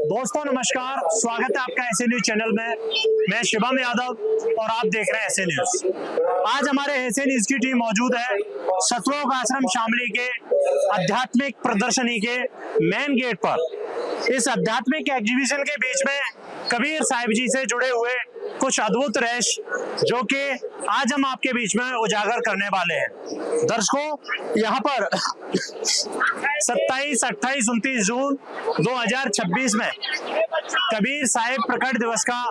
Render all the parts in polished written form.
दोस्तों नमस्कार, स्वागत है आपका ऐसे न्यूज चैनल में। मैं शिवम यादव और आप देख रहे हैं ऐसे न्यूज। आज हमारे ऐसे न्यूज की टीम मौजूद है सतलोक आश्रम शामली के आध्यात्मिक प्रदर्शनी के मेन गेट पर। इस आध्यात्मिक एग्जीबिशन के बीच में कबीर साहिब जी से जुड़े हुए कुछ अद्भुत रहस्य जो कि आज हम आपके बीच में उजागर करने वाले हैं। दर्शकों, यहाँ पर 27, 28, 29 जून 2026 में कबीर साहिब प्रकट दिवस का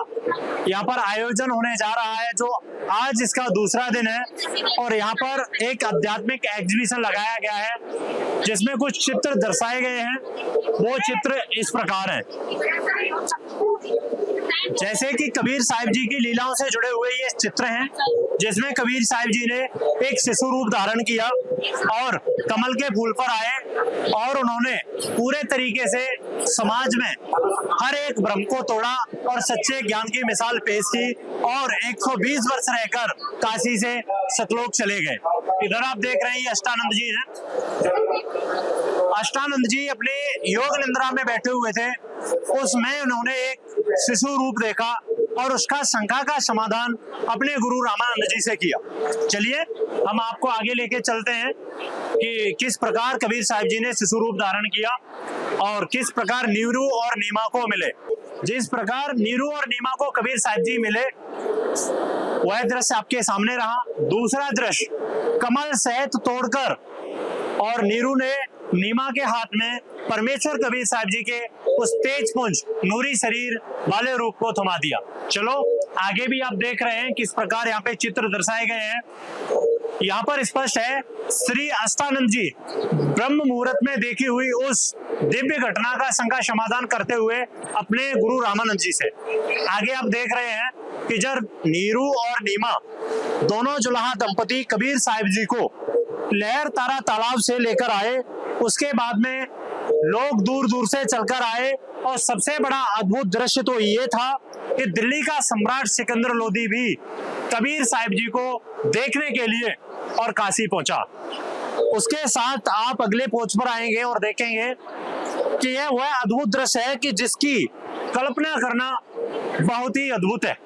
यहाँ पर आयोजन होने जा रहा है, जो आज इसका दूसरा दिन है। और यहाँ पर एक आध्यात्मिक एग्जीबिशन लगाया गया है जिसमें कुछ चित्र दर्शाए गए हैं। वो चित्र इस प्रकार हैं, जैसे कि कबीर साहिब जी की लीलाओं से जुड़े हुए ये चित्र हैं, जिसमें कबीर साहिब जी ने एक शिशु रूप धारण किया और कमल के फूल पर आए और उन्होंने पूरे तरीके से समाज में हर एक भ्रम को तोड़ा और सच्चे ज्ञान की मिसाल पेश की और 120 वर्ष रहकर काशी से सतलोक चले गए। इधर आप देख रहे हैं ये अष्टानंद जी हैं। अष्टानंद जी अपने योग निंद्रा में बैठे हुए थे, उसमें उन्होंने एक शिशु रूप देखा और उसका शंका का समाधान अपने गुरु रामानंद जी से किया। चलिए हम आपको आगे लेके चलते हैं कि किस प्रकार कबीर साहिब जी ने शिशु रूप धारण किया और किस प्रकार नीरू और नीमा को मिले। जिस प्रकार नीरू और नीमा को कबीर साहिब जी मिले वह दृश्य आपके सामने रहा। दूसरा दृश्य, कमल सहित तोड़कर और नीरू ने नीमा के हाथ में परमेश्वर कबीर साहिब जी के उस तेज पुंज नूरी शरीर वाले रूप को थमा दिया। चलो आगे भी आप देख रहे हैं किस प्रकार यहाँ पे चित्र दर्शाए गए हैं। यहाँ पर स्पष्ट है श्री अष्टानंद जी ब्रह्म मुहूर्त में देखी हुई उस दिव्य घटना का शंका समाधान करते हुए अपने गुरु रामानंद जी से। आगे आप देख रहे हैं कि जब नीरू और नीमा दोनों जुलाहा दंपति कबीर साहिब जी को लहर तारा तालाब से लेकर आए, उसके बाद में लोग दूर दूर से चलकर आए और सबसे बड़ा अद्भुत दृश्य तो ये था कि दिल्ली का सम्राट सिकंदर लोदी भी कबीर साहिब जी को देखने के लिए और काशी पहुंचा। उसके साथ आप अगले पोज पर आएंगे और देखेंगे कि यह वह अद्भुत दृश्य है कि जिसकी कल्पना करना बहुत ही अद्भुत है।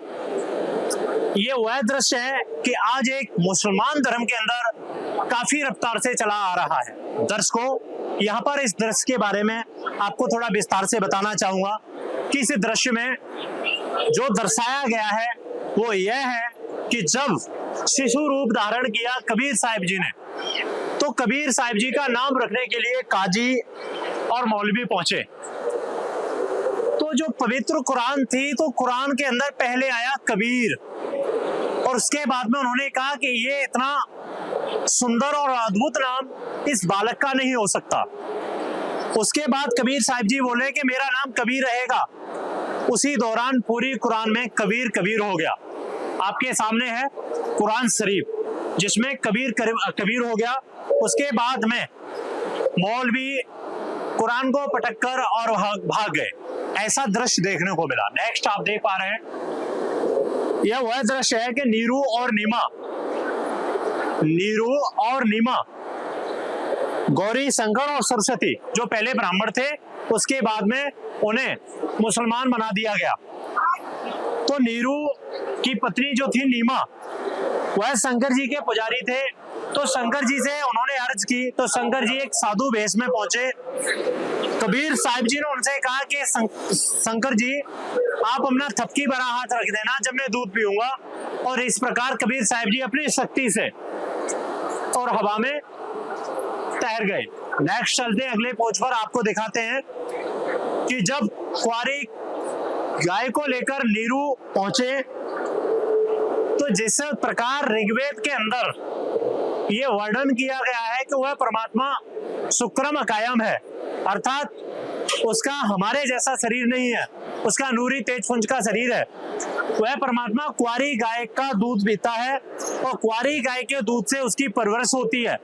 ये वह दृश्य है कि आज एक मुसलमान धर्म के अंदर काफी रफ्तार से चला आ रहा है। दर्शकों, यहाँ पर इस दृश्य के बारे में आपको थोड़ा विस्तार से बताना चाहूंगा कि इस दृश्य में जो दर्शाया गया है वो यह है कि जब शिशु रूप धारण किया कबीर साहिब जी ने, तो कबीर साहिब जी का नाम रखने के लिए काजी और मौलवी पहुंचे। तो जो पवित्र कुरान थी, तो कुरान के अंदर पहले आया कबीर और उसके बाद में उन्होंने कहा कि ये इतना सुंदर और अद्भुत नाम इस बालक का नहीं हो सकता। उसके बाद कबीर साहिब जी बोले कि मेरा नाम कबीर रहेगा। उसी दौरान पूरी कुरान में कबीर कबीर हो गया। आपके सामने है कुरान शरीफ जिसमें कबीर हो गया। उसके बाद में मौलवी कुरान को पटक कर और भाग गए। ऐसा दृश्य देखने को मिला। नेक्स्ट आप देख पा रहे हैं, यह वह दृश्य है कि नीरू और नीमा गौरी, शंकर और सरस्वती जो पहले ब्राह्मण थे, उसके बाद में उन्हें मुसलमान बना दिया गया। तो नीरू की पत्नी जो थी नीमा, वह शंकर जी के पुजारी थे। तो शंकर जी से उन्होंने अर्ज की, तो शंकर जी एक साधु वेश में पहुंचे। कबीर साहिब जी ने उनसे कहा कि शंकर जी आप अपना थपकी भरा हाथ रख देना जब मैं दूध पीऊंगा। और इस प्रकार कबीर साहिब जी अपनी शक्ति से और हवा में तैर गए। नेक्स्ट चलते हैं अगले पोज पर, आपको दिखाते हैं कि जब कुंवारी गाय को लेकर नीरू पहुंचे, तो जिस प्रकार ऋग्वेद के अंदर ये वर्णन किया गया है कि वह परमात्मा शुक्रम अकायम है, अर्थात उसका हमारे जैसा शरीर नहीं है, उसका नूरी तेज पुंज का शरीर है। वह परमात्मा कुंवारी गाय का दूध पीता है और कुंवारी गाय के दूध से उसकी परवरिश होती है।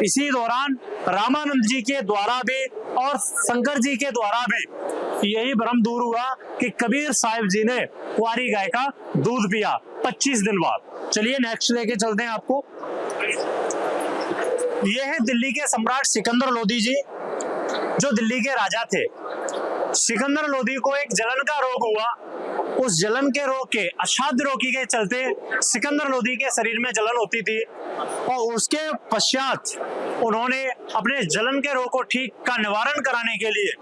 इसी दौरान रामानंद जी के द्वारा भी और शंकर जी के द्वारा भी यही भ्रम दूर हुआ कि कबीर साहिब जी ने कुंवारी गाय का दूध पिया 25 दिन बाद। चलिए नेक्स्ट लेके चलते हैं आपको। ये है दिल्ली के सम्राट सिकंदर लोदी जी, जो दिल्ली के राजा थे। सिकंदर लोधी को एक जलन का रोग हुआ। उस जलन के रोग के असाध्य रोगी के चलते सिकंदर लोधी के शरीर में जलन होती थी और उसके पश्चात उन्होंने अपने जलन के रोग को ठीक का निवारण कराने के लिए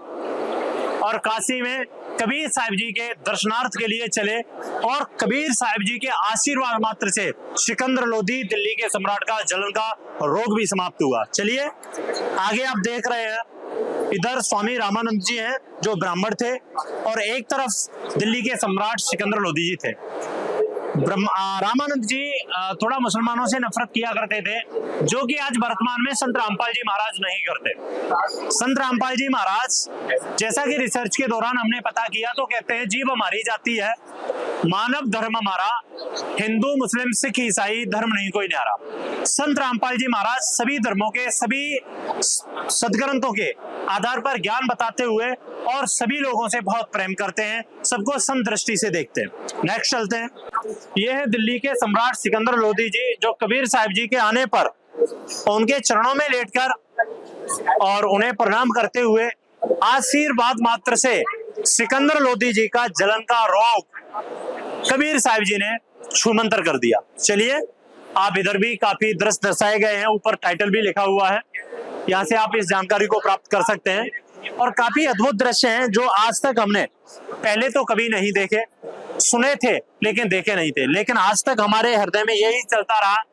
और काशी में कबीर साहिब जी के दर्शनार्थ के लिए चले और कबीर साहिब जी के आशीर्वाद मात्र से सिकंदर लोधी दिल्ली के सम्राट का जलन का रोग भी समाप्त हुआ। चलिए आगे आप देख रहे हैं, इधर स्वामी रामानंद जी हैं जो ब्राह्मण थे और एक तरफ दिल्ली के सम्राट सिकंदर लोधी जी थे। रामानंद जी थोड़ा मुसलमानों से नफरत किया करते थे, जो कि आज वर्तमान में संत रामपाल जी महाराज नहीं करते। संत रामपाल जी महाराज, जैसा कि रिसर्च के दौरान हमने पता किया, तो कहते हैं जीव हमारी जाति है, मानव धर्म हमारा, हिंदू मुस्लिम सिख ईसाई धर्म नहीं कोई न्यारा। संत रामपाल जी महाराज सभी धर्मों के सभी सदग्रंथों के आधार पर ज्ञान बताते हुए और सभी लोगों से बहुत प्रेम करते हैं, सबको सम दृष्टि से देखते हैं। नेक्स्ट चलते हैं। यह है दिल्ली के सम्राट सिकंदर लोधी जी, जो कबीर साहिब जी के आने पर उनके चरणों में लेटकर और उन्हें प्रणाम करते हुए आशीर्वाद मात्र से सिकंदर लोधी जी का जलन का रोग कबीर साहिब जी ने छूमंतर कर दिया। चलिए आप इधर भी काफी दृश्य दर्शाए गए हैं, ऊपर टाइटल भी लिखा हुआ है, यहाँ से आप इस जानकारी को प्राप्त कर सकते हैं। और काफी अद्भुत दृश्य हैं जो आज तक हमने पहले तो कभी नहीं देखे, सुने थे लेकिन देखे नहीं थे, लेकिन आज तक हमारे हृदय में यही चलता रहा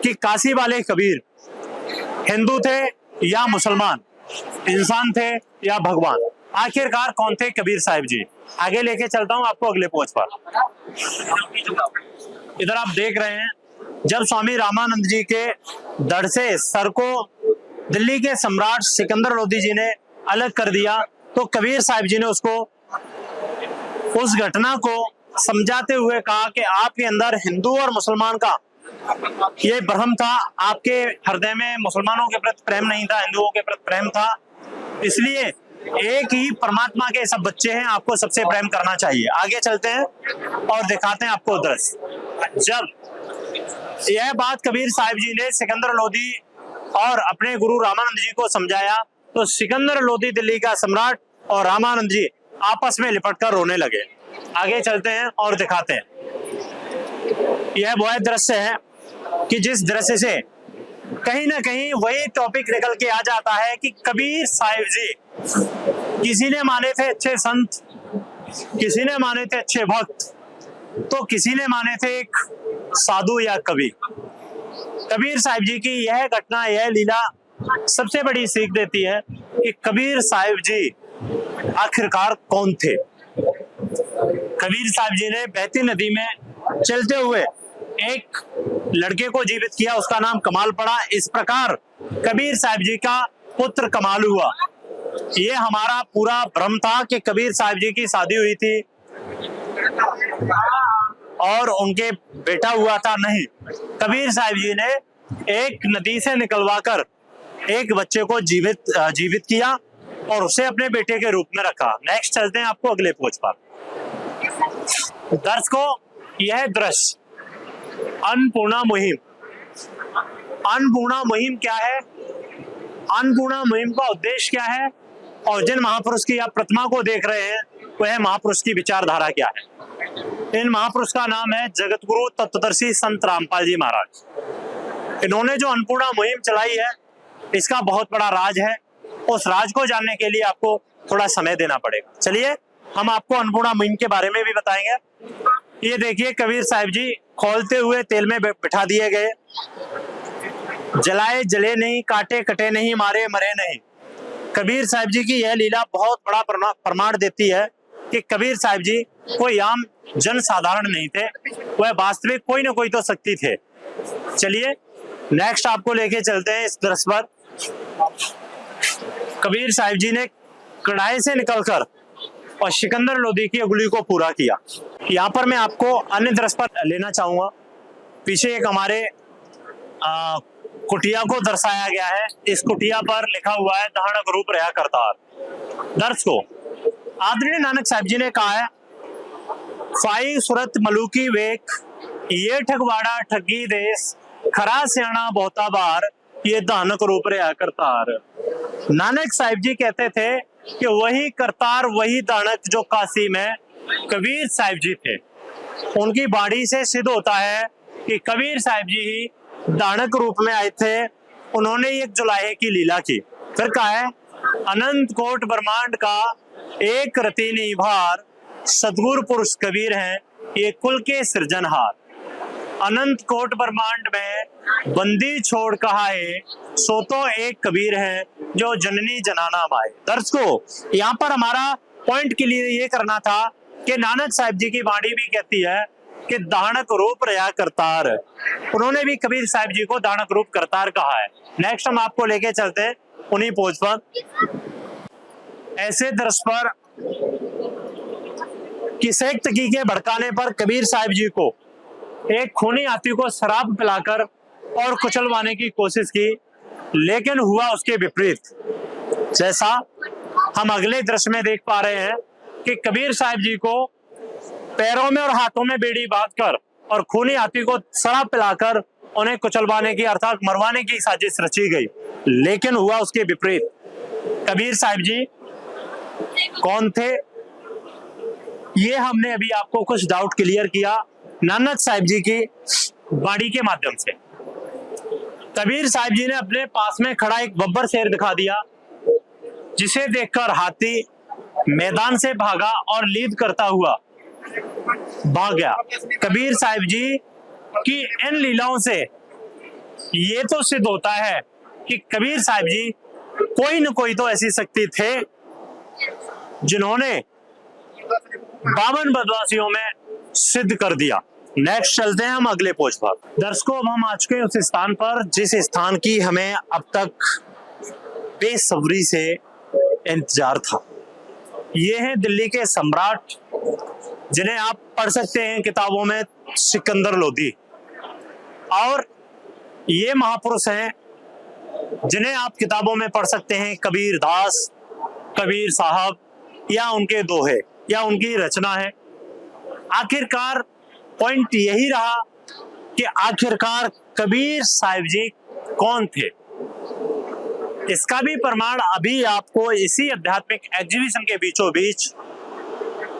कि काशी वाले कबीर हिंदू थे या मुसलमान, इंसान थे या भगवान, आखिरकार कौन थे कबीर साहिब जी। आगे लेके चलता हूं आपको अगले पोस्ट पर। इधर आप देख रहे हैं, जब स्वामी रामानंद जी के दर से सर को दिल्ली के सम्राट सिकंदर लोधी जी ने अलग कर दिया, तो कबीर साहिब जी ने उसको उस घटना को समझाते हुए कहा कि आपके अंदर हिंदू और मुसलमान का ये भ्रम था, आपके हृदय में मुसलमानों के प्रति प्रेम नहीं था, हिंदुओं के प्रति प्रेम था, इसलिए एक ही परमात्मा के सब बच्चे हैं, आपको सबसे प्रेम करना चाहिए। आगे चलते हैं और दिखाते हैं आपको दृश्य। जब यह बात कबीर साहिब जी ने सिकंदर लोधी और अपने गुरु रामानंद जी को समझाया, तो सिकंदर लोधी दिल्ली का सम्राट और रामानंद जी आपस में लिपटकर रोने लगे। आगे चलते हैं और दिखाते हैं। यह वह दृश्य है कि जिस दृश्य से कहीं ना कहीं वही टॉपिक निकल के आ जाता है कि कबीर साहिब जी किसी ने माने थे अच्छे संत, किसी ने माने थे अच्छे भक्त, तो किसी ने माने थे एक साधु या कवि। कबीर साहिब जी की यह घटना, यह लीला सबसे बड़ी सीख देती है कि कबीर साहिब जी आखिरकार कौन थे। कबीर साहिब जी ने बहती नदी में चलते हुए एक लड़के को जीवित किया, उसका नाम कमाल पड़ा। इस प्रकार कबीर साहिब जी का पुत्र कमाल हुआ। ये हमारा पूरा भ्रम था कि कबीर साहिब जी की शादी हुई थी और उनके बेटा हुआ था, नहीं। कबीर साहिब जी ने एक नदी से निकलवाकर एक बच्चे को जीवित किया और उसे अपने बेटे के रूप में रखा। नेक्स्ट चलते हैं आपको अगले पोस्ट पर। दर्शकों, यह दृश्य अन्नपूर्णा मुहिम। अन्नपूर्णा मुहिम क्या है? अन्नपूर्णा मुहिम का उद्देश्य क्या है और जिन महापुरुष की आप प्रतिमा को देख रहे हैं वह महापुरुष की विचारधारा क्या है? इन महापुरुष का नाम है जगत गुरु तत्वदर्शी संत रामपाल जी महाराज। इन्होंने जो अन्नपूर्णा मुहिम चलाई है, इसका बहुत बड़ा राज है। उस राज को जानने के लिए आपको थोड़ा समय देना पड़ेगा। चलिए हम आपको अन्नपूर्णा मुहिम के बारे में भी बताएंगे। ये देखिए, कबीर साहिब जी खोलते हुए तेल में बिठा दिए गए। जलाए जले नहीं, काटे कटे नहीं, मारे मरे नहीं। कबीर साहिब जी की यह लीला बहुत बड़ा प्रमाण देती है कि कबीर साहिब जी कोई आम जन साधारण नहीं थे, वह वास्तविक कोई ना कोई तो शक्ति थे। चलिए नेक्स्ट आपको लेके चलते हैं इस दृश्य पर। कबीर साहिब जी ने कढ़ाई से निकलकर और सिकंदर लोधी की उंगली को पूरा किया। यहाँ पर मैं आपको अन्य दृश्य पर लेना चाहूंगा। पीछे एक हमारे कुटिया को दर्शाया गया है। इस कुटिया पर लिखा हुआ है धारणक रूप रहा करतार। दर्शकों, आदरणीय नानक साहिब जी ने कहा है, फाई सुरत मलुकी वेख, ये ठगवाड़ा ठगी देश, खरा सियाणा बहुता बार, ये धानक रूप रहा करतार। नानक साहिब जी कहते थे कि वही करतार वही दानक जो काशी में कबीर साहिब जी थे। उनकी बाणी से सिद्ध होता है कि कबीर साहिब जी ही दानक रूप में आए थे। उन्होंने एक जुलाहे की लीला की। फिर कहा है, अनंत कोट ब्रह्मांड का एक रति निभार, सदगुरु पुरुष कबीर हैं ये कुल के सृजनहार। अनंत कोट ब्रह्मांड में बंदी छोड़ कहा है, सो तो एक कबीर है जो जननी जनाना माए। दर्शकों, यहाँ पर हमारा पॉइंट के लिए ये करना था कि नानक साहिब जी की बाणी भी कहती है कि दानक रूप रया करतार। उन्होंने भी कबीर साहिब जी को दानक रूप करतार कहा है। नेक्स्ट हम आपको लेके चलते हैं उन्हीं पोज पर। ऐसे दृश्य पर कि शेख तकी के भड़काने पर कबीर साहिब जी को एक खूनी हाथी को शराब पिलाकर और कुचलवाने की कोशिश की, लेकिन हुआ उसके विपरीत। जैसा हम अगले दृश्य में देख पा रहे हैं कि कबीर साहिब जी को पैरों में और हाथों में बेड़ी बांधकर और खूनी हाथी को शराब पिलाकर उन्हें कुचलवाने की अर्थात मरवाने की साजिश रची गई, लेकिन हुआ उसके विपरीत। कबीर साहिब जी कौन थे, ये हमने अभी आपको कुछ डाउट क्लियर किया नानक साहिब जी की बाणी के माध्यम से। कबीर साहिब जी ने अपने पास में खड़ा एक बब्बर शेर दिखा दिया, जिसे देखकर हाथी मैदान से भागा और लीद करता हुआ भाग गया। कबीर साहिब जी की इन लीलाओं से ये तो सिद्ध होता है कि कबीर साहिब जी कोई न कोई तो ऐसी शक्ति थे जिन्होंने 52 बदमाशियों में सिद्ध कर दिया। नेक्स्ट चलते हैं हम अगले पोस्ट पर। दर्शकों, अब हम आ चुके हैं उस स्थान पर जिस स्थान की हमें अब तक बेसब्री से इंतजार था। ये है दिल्ली के सम्राट, जिन्हें आप पढ़ सकते हैं किताबों में, सिकंदर लोदी। और ये महापुरुष हैं जिन्हें आप किताबों में पढ़ सकते हैं कबीर दास, कबीर साहब, या उनके दोहे, या उनकी रचना है। आखिरकार पॉइंट यही रहा कि आखिरकार कबीर साहिब जी कौन थे। इसका भी प्रमाण अभी आपको इसी आध्यात्मिक एग्जीबिशन के बीचों बीच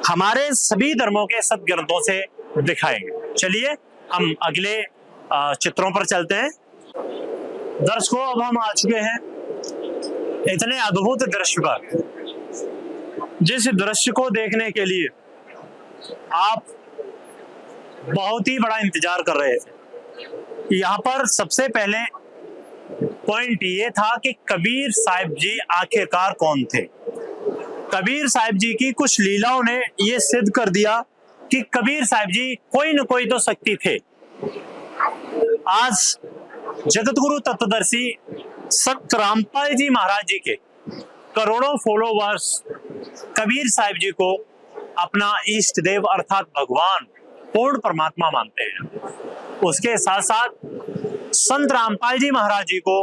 हमारे सभी धर्मों के सदग्रंथों से दिखाएंगे। चलिए हम अगले चित्रों पर चलते हैं। दर्शकों, अब हम आ चुके हैं इतने अद्भुत दृश्य पर, जिस दृश्य को देखने के लिए आप बहुत ही बड़ा इंतजार कर रहे थे। यहाँ पर सबसे पहले पॉइंट ये था कि कबीर साहिब जी आखिरकार कौन थे। कबीर साहिब जी की कुछ लीलाओं ने ये सिद्ध कर दिया कि कबीर साहिब जी कोई न कोई तो शक्ति थे। आज जगत गुरु तत्वदर्शी संत रामपाल जी महाराज जी के करोड़ों फॉलोवर्स कबीर साहिब जी को अपना इष्ट देव अर्थात भगवान पूर्ण परमात्मा मानते हैं। उसके साथ साथ संत रामपाल जी महाराज जी को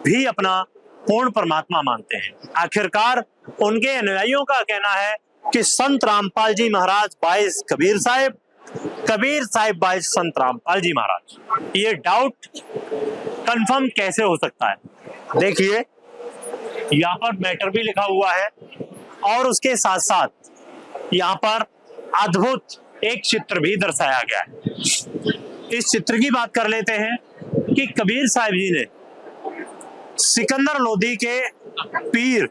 भी अपना पूर्ण परमात्मा मानते हैं। आखिरकार उनके अनुयायियों का कहना है कि संत रामपाल जी महाराज बाइस कबीर साहिब, कबीर साहिब बाइस संत रामपाल जी महाराज। ये डाउट कंफर्म कैसे हो सकता है? देखिए, यहाँ पर मैटर भी लिखा हुआ है और उसके साथ साथ यहाँ पर अद्भुत एक चित्र भी दर्शाया गया है। इस चित्र की बात कर लेते हैं कि कबीर साहिब जी ने सिकंदर लोदी के पीर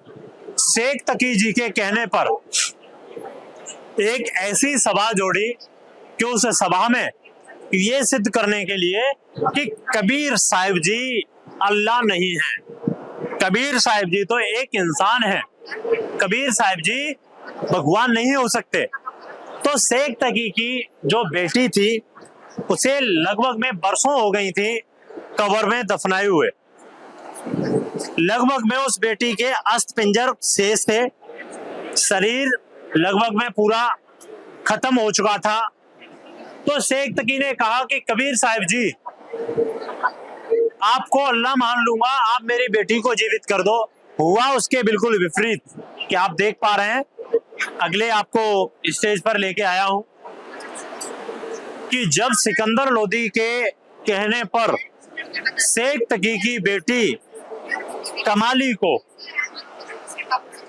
शेख तकी जी के कहने पर एक ऐसी सभा जोड़ी कि उस सभा में ये सिद्ध करने के लिए कि कबीर साहिब जी अल्लाह नहीं है, कबीर साहिब जी तो एक इंसान है, कबीर साहिब जी भगवान नहीं हो सकते। तो शेख तकी की जो बेटी थी उसे लगभग में बरसों हो गई थी कब्र में दफनाए हुए। लगभग में उस बेटी के अस्थि पिंजर शेष थे, शरीर लगभग में पूरा खत्म हो चुका था। तो शेख तकी ने कहा कि कबीर साहिब जी, आपको अल्लाह मान लूंगा, आप मेरी बेटी को जीवित कर दो। हुआ उसके बिल्कुल विपरीत कि आप देख पा रहे हैं, अगले आपको स्टेज पर लेके आया हूं कि जब सिकंदर लोदी के कहने पर शेख तकी की बेटी कमाली को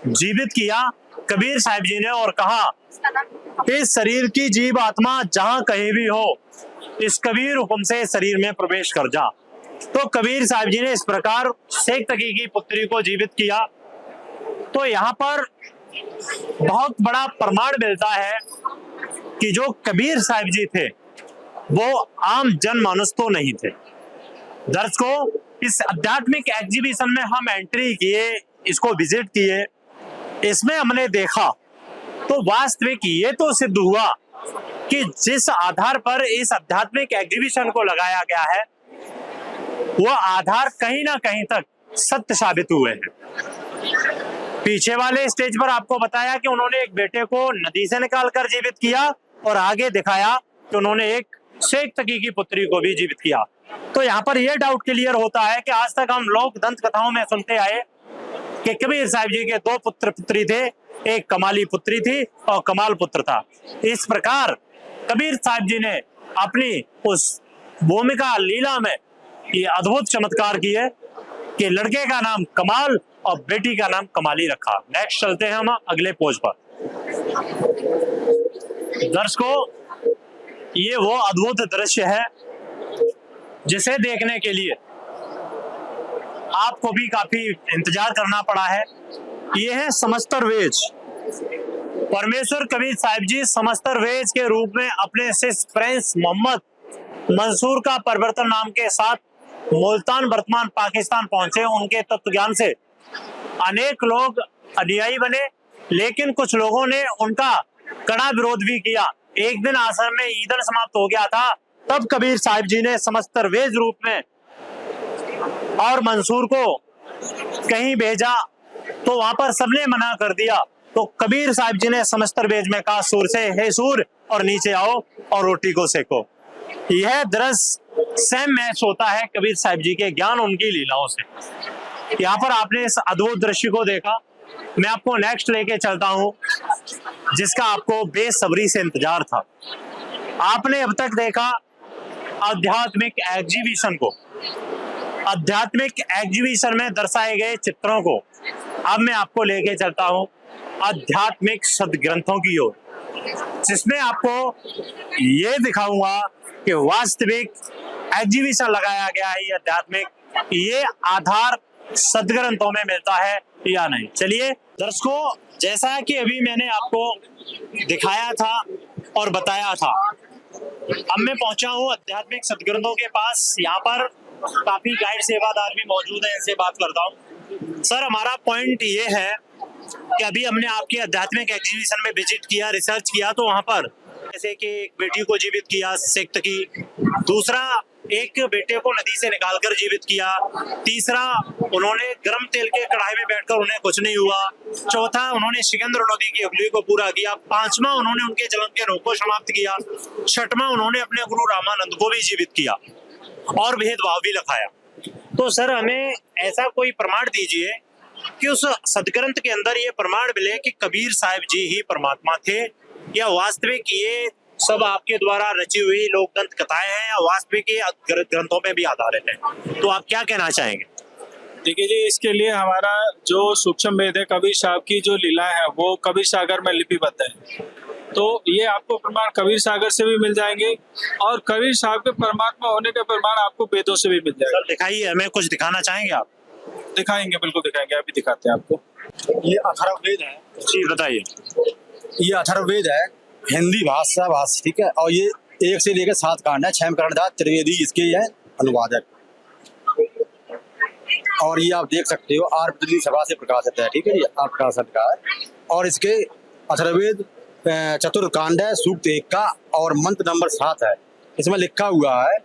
जीवित किया कबीर साहिब जी ने और कहा, इस शरीर की जीव आत्मा जहां कहीं भी हो, इस कबीर हुक्म से शरीर में प्रवेश कर जा। तो कबीर साहिब जी ने इस प्रकार शेख तकी की पुत्री को जीवित किया। तो यहाँ पर बहुत बड़ा प्रमाण मिलता है कि जो कबीर साहिब जी थे वो आम जनमानस तो नहीं थे। दर्शकों, इस आध्यात्मिक एग्जीबिशन में हम एंट्री किए, इसको विजिट किए, इसमें हमने देखा तो वास्तविक ये तो सिद्ध हुआ कि जिस आधार पर इस आध्यात्मिक एग्जीबिशन को लगाया गया है वो आधार कहीं ना कहीं तक सत्य साबित हुए हैं। पीछे वाले स्टेज पर आपको बताया कि उन्होंने एक बेटे को नदी से निकालकर जीवित किया और आगे दिखाया कि उन्होंने एक शेख तकी की पुत्री को भी जीवित किया। तो यहाँ पर यह डाउट क्लियर होता है कि आज तक हम लोग दंत कथाओं में सुनते आए कि कबीर साहिब जी के 2 पुत्र पुत्री थे, एक कमाली पुत्री थी और कमाल पुत्र था। इस प्रकार कबीर साहिब जी ने अपनी उस भूमिका लीला में ये अद्भुत चमत्कार किए कि लड़के का नाम कमाल और बेटी का नाम कमाली रखा। नेक्स्ट चलते हैं हम अगले पोज पर। दर्शकों, ये वो अद्भुत दृश्य है जिसे देखने के लिए आपको भी काफी इंतजार करना पड़ा है। ये है समस्तर वेज। परमेश्वर कबीर साहिब जी समस्तर वेज के रूप में अपने शिष्य प्रिंस मोहम्मद मंसूर का परिवर्तन नाम के साथ मुल्तान वर्तमान पाकिस्तान पहुंचे। उनके तत्व ज्ञान से अनेक लोग अनुयायी बने, लेकिन कुछ लोगों ने उनका कड़ा विरोध भी किया। एक दिन आश्रम में ईंधन समाप्त हो गया था, तब कबीर साहिब जी ने समस्तर वेज रूप में और मंसूर को कहीं भेजा तो वहां पर सबने मना कर दिया। तो कबीर साहिब जी ने समस्तर वेज में कहा, सूर से, हे सूर, और नीचे आओ और रोटी को सेको। यह दृश्य सेम मैच होता है कबीर साहिब जी के ज्ञान, उनकी लीलाओं से। यहाँ पर आपने इस अद्भुत दृश्य को देखा। मैं आपको नेक्स्ट लेके चलता हूं जिसका आपको बेसब्री से इंतजार था। आपने अब तक देखा आध्यात्मिक एग्जीबिशन को, आध्यात्मिक एग्जीबिशन में दर्शाए गए चित्रों को। अब मैं आपको लेके चलता हूं आध्यात्मिक सदग्रंथों की ओर, जिसमें आपको ये दिखाऊंगा कि वास्तविक एग्जीबिशन लगाया गया है ये आध्यात्मिक, ये आधार सदग्रंथों में मिलता है या नहीं। चलिए दर्शकों, जैसा कि अभी मैंने आपको दिखाया था और बताया था, अब मैं पहुंचा हूं आध्यात्मिक सदग्रंथों के पास। यहाँ पर काफी गाइड सेवादार भी मौजूद है, इनसे बात करता हूँ। सर, हमारा पॉइंट ये है कि अभी हमने आपके आध्यात्मिक एग्जीबिशन में विजिट किया, रिसर्च किया, तो वहां पर जैसे कि एक बेटी को जीवित किया शेख तकी, दूसरा एक बेटे को नदी से निकालकर जीवित किया, तीसरा उन्होंने गर्म तेल के कढ़ाई में बैठकर उन्हें कुछ नहीं हुआ, चौथा उन्होंने सिकंदर नदी की उंगली को पूरा किया, पांचवा उन्होंने उनके जलन के रोग को समाप्त किया, छठवां उन्होंने अपने गुरु रामानंद को भी जीवित किया और भेदभाव भी लखाया। तो सर, हमें ऐसा कोई प्रमाण दीजिए कि उस सदग्रंथ के अंदर ये प्रमाण मिले कि कबीर साहिब जी ही परमात्मा थे, या वास्तविक ये सब आपके द्वारा रची हुई लोक दंत कथाएं हैं, या वास्तविक ये ग्रंथों में भी आधारित है। तो आप क्या कहना चाहेंगे? देखिए जी, इसके लिए हमारा जो सूक्ष्म वेद है, कबीर साहब की जो लीला है वो कबीर सागर में लिपिबद्ध है। तो ये आपको प्रमाण कबीर सागर से भी मिल जाएंगे और कबीर साहब के परमात्मा होने के प्रमाण आपको वेदों से भी मिल जाएंगे। सर दिखाइए, हमें कुछ दिखाना चाहेंगे आप? दिखाएंगे, बिल्कुल दिखाएंगे, अभी दिखाते हैं आपको। ये अथर्ववेद है जी, बताइए। ये अथर्ववेद है, हिंदी भाषा, ठीक है। और ये 1 से लेकर 7 कांड है, 6 करणदास त्रिवेदी इसके है अनुवादक। और ये आप देख सकते हो आर्य दिल्ली सभा से प्रकाशित है, ठीक है। ये आप प्रकाशित का है और इसके अथर्ववेद चतुर्कांड है, सूक्त 1 का और मंत्र नंबर 7 है। इसमें लिखा हुआ है,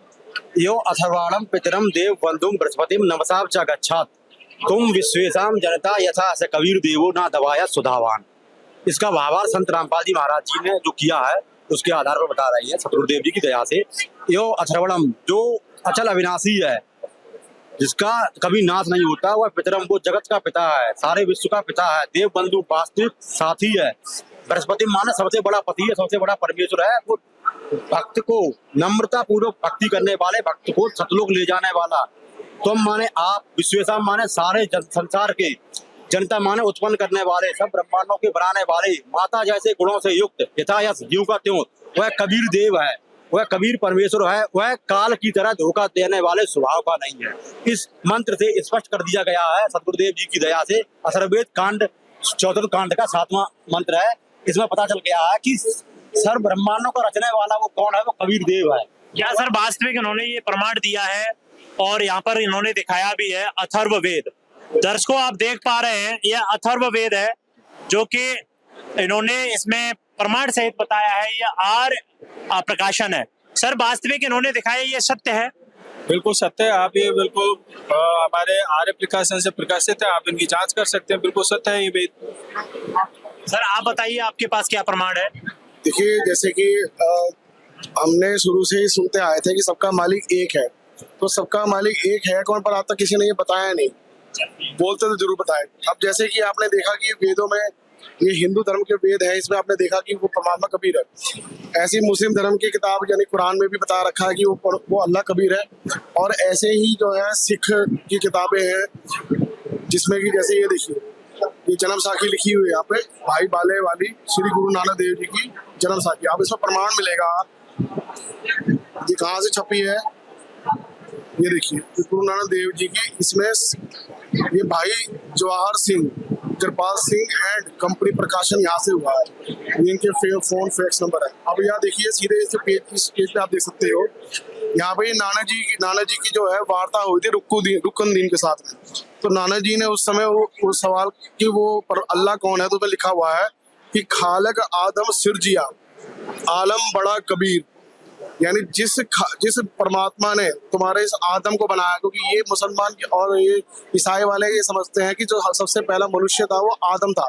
यो अथर्वाणम पितरम देव बंधुम बृहस्पतिम नमसाव च गच्छात तुम विश्वेशम जनता यथा स कबीर देवो ना दवाया सुधावान। इसका भावार्थ संत रामपाल जी महाराज जी ने जो किया है उसके आधार पर बता रही है सतगुरुदेव जी की दया से। यो अथर्वणम जो अचल अविनाशी है, जिसका कभी नाश नहीं होता, वह पितरम वो जगत का पिता है, सारे विश्व का पिता है, देव बंधु वास्तविक साथी है, बृहस्पति माने सबसे बड़ा पति है, सबसे बड़ा परमेश्वर है। वो भक्त को नम्रता पूर्वक भक्ति करने वाले, भक्त को सतलोक ले जाने वाला। तुम माने आप, विश्वेशम माने सारे संसार के, जनता माने उत्पन्न करने वाले, सब ब्रह्मांडों के बनाने वाले, माता जैसे गुणों से युक्त, यथायथ जीव का त्यों, वह कबीर देव है, वह कबीर परमेश्वर है, वह काल की तरह धोखा देने वाले स्वभाव का नहीं है। इस मंत्र से स्पष्ट कर दिया गया है सदगुरुदेव जी की दया से। अथर्ववेद कांड चौथे कांड का 7वां मंत्र है। इसमें पता चल गया है कि सर्व ब्रह्मांडों का रचने वाला वो कौन है, वो कबीर देव है। क्या सर वास्तविक इन्होंने ये प्रमाण दिया है और यहाँ पर इन्होंने दिखाया भी है अथर्ववेद। दर्शकों आप देख पा रहे हैं यह अथर्ववेद है जो कि इन्होंने इसमें प्रमाण सहित बताया है। यह आर्य प्रकाशन है। सर वास्तविक इन्होंने दिखाया ये सत्य है? बिल्कुल सत्य है। आप ये बिल्कुल हमारे आर्य प्रकाशन से प्रकाशित है, आप इनकी जांच कर सकते हैं। बिल्कुल सत्य है ये वेद। सर आप बताइए आपके पास क्या प्रमाण है? देखिए जैसे कि हमने शुरू से ही सुनते आए थे कि सबका मालिक एक है, तो सबका मालिक एक है कौन, पर आज तक किसी ने ये बताया नहीं। बोलते तो जरूर बताए। अब जैसे कि आपने देखा कि वेदों में, ये हिंदू धर्म के वेद है, इसमें आपने देखा कि वो परमात्मा कबीर है। ऐसी मुस्लिम धर्म की किताब यानी कुरान में भी बता रखा है कि वो अल्लाह कबीर है। और ऐसे ही जो है सिख की किताबें हैं जिसमें कि जैसे ये देखिए, ये जन्म साखी लिखी हुई है यहाँ पे, भाई बाले वाली श्री गुरु नानक देव जी की जन्म साखी। आप इसमें प्रमाण मिलेगा, ये कहाँ से छपी है, ये देखिए गुरु नानक देव जी की। इसमें ये भाई जवाहर सिंह, कृपाल सिंह एंड कंपनी प्रकाशन यहाँ से हुआ है। ये इनके फोन फैक्स नंबर है। अब यहाँ देखिए सीधे इस पेज पे आप देख सकते हो, यहाँ पे नानक जी की जो है वार्ता हुई थी रुकनुद्दीन के साथ में। तो नानक जी ने उस समय वो सवाल कि वो पर अल्लाह कौन है, तो उसमें लिखा हुआ है कि खालक आदम सिरजिया आलम बड़ा कबीर, यानी जिस परमात्मा ने तुम्हारे इस आदम को बनाया। क्योंकि ये मुसलमान और ये ईसाई वाले ये समझते हैं कि जो सबसे पहला मनुष्य था वो आदम था।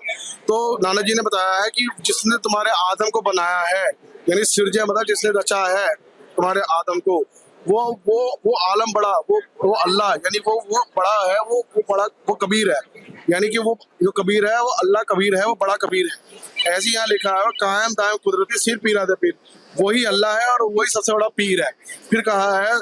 तो नानक जी ने बताया है कि जिसने तुम्हारे आदम को बनाया है, यानी सिरजिया मतलब जिसने रचा है तुम्हारे आदम को, वो आलम बड़ा, वो अल्लाह, यानी वो बड़ा है, वो कबीर है। यानी कि वो जो कबीर है वो अल्लाह कबीर है, वो बड़ा कबीर है। ऐसे यहाँ लिखा है कायम दायम कुदरती सिर पीरा दे पीर, वही अल्लाह है और वही सबसे बड़ा पीर है। फिर कहा है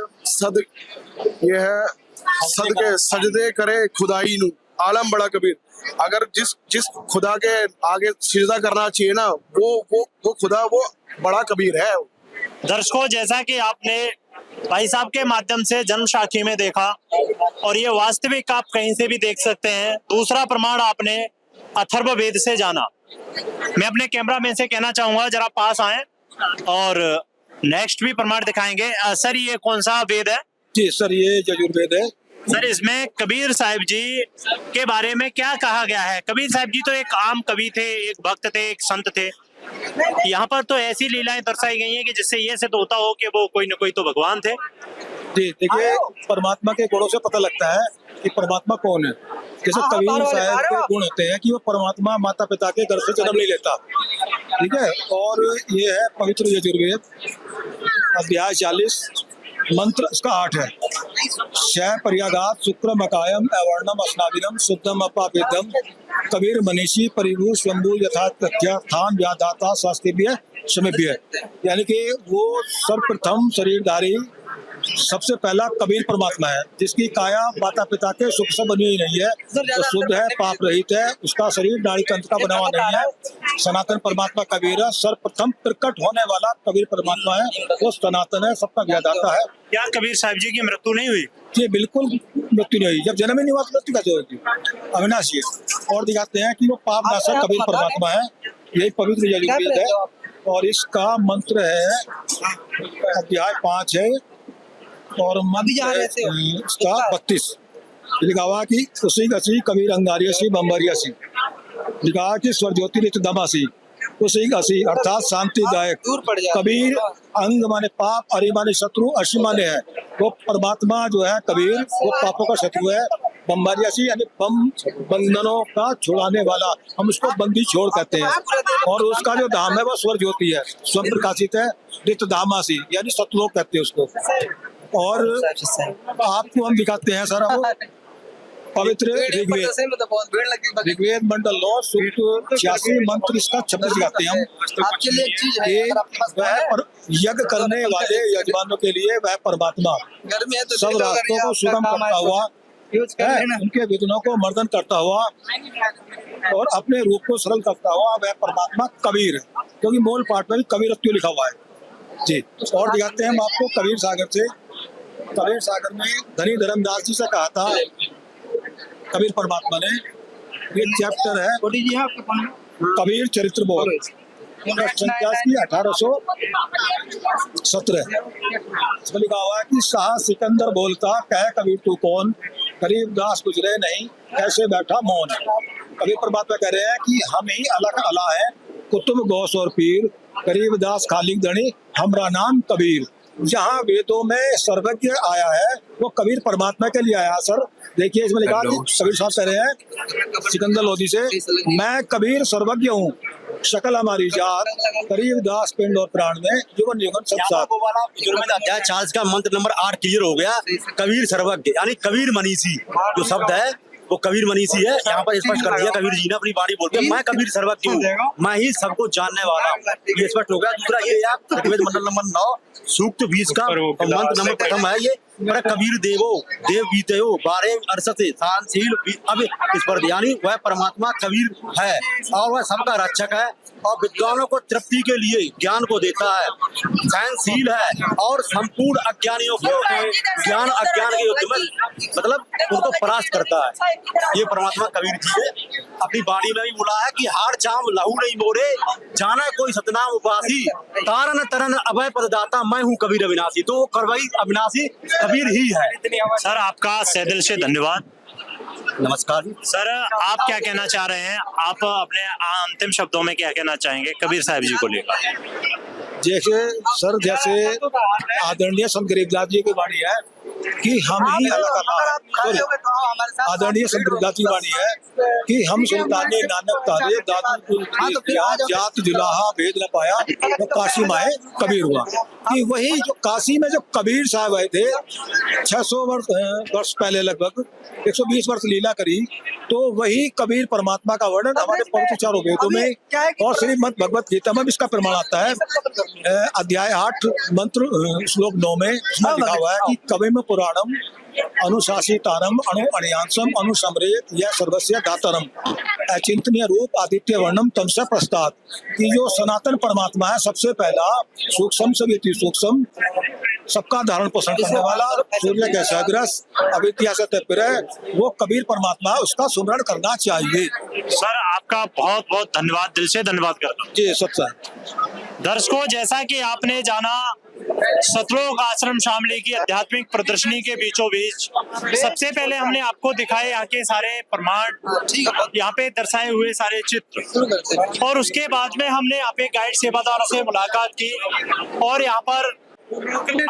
सदके सजदे करे खुदाई नू आलम बड़ा कबीर। अगर जिस खुदा के आगे सिजदा करना चाहिए ना, वो खुदा वो बड़ा कबीर है। दर्शकों जैसा कि आपने भाई साहब के माध्यम से जन्म साखी में देखा और ये वास्तविक आप कहीं से भी देख सकते हैं। दूसरा प्रमाण आपने अथर्ववेद से जाना। मैं अपने कैमरामैन से कहना चाहूंगा जरा पास आए और नेक्स्ट भी प्रमाण दिखाएंगे। सर ये कौन सा वेद है? जी सर ये यजुर्वेद है। सर इसमें कबीर साहिब जी के बारे में क्या कहा गया है? कबीर साहिब जी तो एक आम कवि थे, एक भक्त थे, एक संत थे। यहाँ पर तो ऐसी लीलाएं दर्शाई गई हैं कि जिससे ये सिद्ध होता हो कि वो कोई न कोई तो भगवान थे। जी देखिए, परमात्मा के गुणों से पता लगता है कि परमात्मा कौन है। जैसे कबीर साहब के गुण होते हैं कि वो परमात्मा माता पिता के घर से जन्म नहीं लेता, ठीक है। और ये है पवित्र यजुर्वेद, अध्याय 40, मंत्र इसका 8 है। शय पर्यागात शुक्र मकायम अवर्णम अस्नाविनम शुद्धम अपापेदम कबीर मनीषी परिभू स्वंभू यथा तथ्यार्थान व्यादाता शास्त्रीय समेभ्य। यानी कि वो सर्वप्रथम शरीरधारी सबसे पहला कबीर परमात्मा है, जिसकी काया माता पिता के सुख से बनी हुई नहीं है, वो शुद्ध है, पाप रहित है, उसका शरीर नाड़ी तंत्र का बना हुआ नहीं है। सनातन परमात्मा कबीर है, सर्वप्रथम प्रकट होने वाला कबीर परमात्मा है, वो सनातन है, सबका ज्ञाता है। क्या कबीर साहिब जी की मृत्यु नहीं हुई? ये बिल्कुल मृत्यु नहीं हुई। जब जन्म ही नहीं हुआ तो मृत्यु कैसे होगी? अविनाशी है। और दिखाते हैं कि वो पाप नाशक कबीर परमात्मा है। यही पवित्र यजुर्वेद है और इसका मंत्र है अध्याय 5 है और मंत्र इसका 32। लिखा हुआ कि उसी गसी कबीर अंगारियसी बम्बरियसी, लिखा कि स्वर ज्योति रित दमासी उसी गसी अर्थात शांतिदायक। कबीर अंग माने पाप, अरि माने शत्रु, अशी माने है। वो परमात्मा जो है कबीर, वो पापों का शत्रु है। बम्बरियसी यानी बंधनों का छुड़ाने वाला, हम उसको बंदी छोड़ कहते हैं। और उसका जो धाम है वो स्वर ज्योति है, स्वयं प्रकाशित है। रित दामासी यानी सतलोक कहते हैं उसको। और आपको हम दिखाते हैं सर, अब पवित्र ऋग्वेद मंडल 9 सूक्त 86 मंत्र इसका 26 दिखाते हैं हम। आपके लिए एक चीज है, वह यज्ञ करने वाले यजमानों के लिए वह परमात्मा सब रास्तों को सुगम करता हुआ उनके वेदनाओं को मर्दन करता हुआ और अपने रूप को सरल करता हुआ वह परमात्मा कबीर है, क्योंकि मूल पाठ में भी कबीरत्व लिखा हुआ है जी। और दिखाते हैं हम आपको कबीर सागर से। कबीर सागर में धनी धर्मदास जी से कहा था कबीर परमात्मा ने, ये चैप्टर है कबीर चरित्र बोध, संख्या की 1817। इसमें लिखा हुआ है कि शाह सिकंदर बोलता कह कबीर तू कौन, गरीबदास गुजरे नहीं कैसे बैठा मौन। कबीर परमात्मा कह रहे हैं कि हम ही अलग अला है, कुतुब गौस और पीर, गरीबदास खालिक धनी हमरा नाम कबीर। जहाँ वेदों में सर्वज्ञ आया है वो कबीर परमात्मा के लिए आया सर। देखिए इसमें लिखा कि कबीर साहब कह रहे हैं सिकंदर लोधी से, मैं कबीर सर्वज्ञ हूँ, शकल हमारी जात, गरीबदास पिंड और प्राण में युगन युगन सब साथ। अध्याय 40 का मंत्र नंबर 8 क्लियर हो गया। कबीर सर्वज्ञ यानी कबीर मनीषी जो शब्द है वो कबीर मनीषी है। यहाँ पर स्पष्ट कर दिया कबीर जी ने अपनी वाणी बोलते हैं, मैं कबीर सर्वज्ञ हूँ, मैं ही सबको जानने वाला हूँ, ये स्पष्ट हो गया। दूसरा ये आप ऋग्वेद मंडल नंबर 9 सूक्त 20 का मंत्र नंबर प्रथम है ये, कबीर देवो देव बीते हो बारे अरसते सहनशील। अब इस पर यानी वह परमात्मा कबीर है और वह सबका रक्षक है और विद्वानों को तृप्ति के लिए ज्ञान को देता है, सहनशील है और संपूर्ण अज्ञानियों को ज्ञान अज्ञान के युद्ध में मतलब उनको परास्त करता है। ये परमात्मा कबीर जी ने अपनी वाणी में भी बोला है कि हार चाम लहू नहीं मोरे, जाना कोई सतनाम उपासी, तारन तरन अभय पददाता, मैं हूँ कबीर अविनाशी। तो वो करवई अविनाशी कबीर ही है। सर आपका सहदिल से धन्यवाद। नमस्कार सर, आप क्या कहना चाह रहे हैं? आप अपने अंतिम शब्दों में क्या कहना चाहेंगे कबीर साहब जी को लेकर? जैसे आदरणीय संत गरीबदास जी की वाणी है कि हम ही अलग अला, आदरणीय संत गरीबदास जी की वाणी है कि हम सुल्ताने नानक तारे दादू जात जुलाहा भेद न पाया, वो काशी माए कबीर हुआ। कि वही जो काशी में जो कबीर साहब आए थे 600 वर्ष पहले, लगभग 120 वर्ष लीला करी, तो वही कबीर परमात्मा का वर्णन हमारे पवित्र चारों वेदों में और श्रीमद् भगवत गीता में भी इसका प्रमाण आता है। अध्याय 8 मंत्र श्लोक 9 में लिखा हुआ है कि कविम पुराणम अनुशासितारम अणु अणियांसम अनुसमरेत यह सर्वस्य धातरम अचिंतनीय रूप आदित्य वर्णम तमसे प्रस्ताद। कि जो सनातन परमात्मा है सबसे पहला सूक्ष्म से भी सूक्ष्म, सबका धारण पोषण करने वाला, सूर्य के सदृश, अविद्या से तत्पर, वो कबीर परमात्मा है, उसका सुमरण करना चाहिए। सर आपका बहुत बहुत धन्यवाद, दिल से धन्यवाद करता हूँ। जी सत्य। दर्शकों, जैसा कि आपने जाना सतलोक आश्रम शामली की आध्यात्मिक प्रदर्शनी के बीचों बीच सबसे पहले हमने आपको दिखाए यहाँ के सारे प्रमाण, यहाँ पे दर्शाए हुए सारे चित्र, और उसके बाद में हमने यहाँ पे गाइड सेवादारों से मुलाकात की और यहाँ पर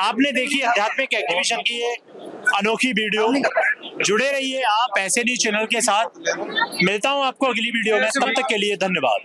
आपने देखी आध्यात्मिक एक्टिविशन की ये अनोखी वीडियो। जुड़े रहिए आप ऐसे न्यूज़ चैनल के साथ। मिलता हूँ आपको अगली वीडियो में, तब तक के लिए धन्यवाद।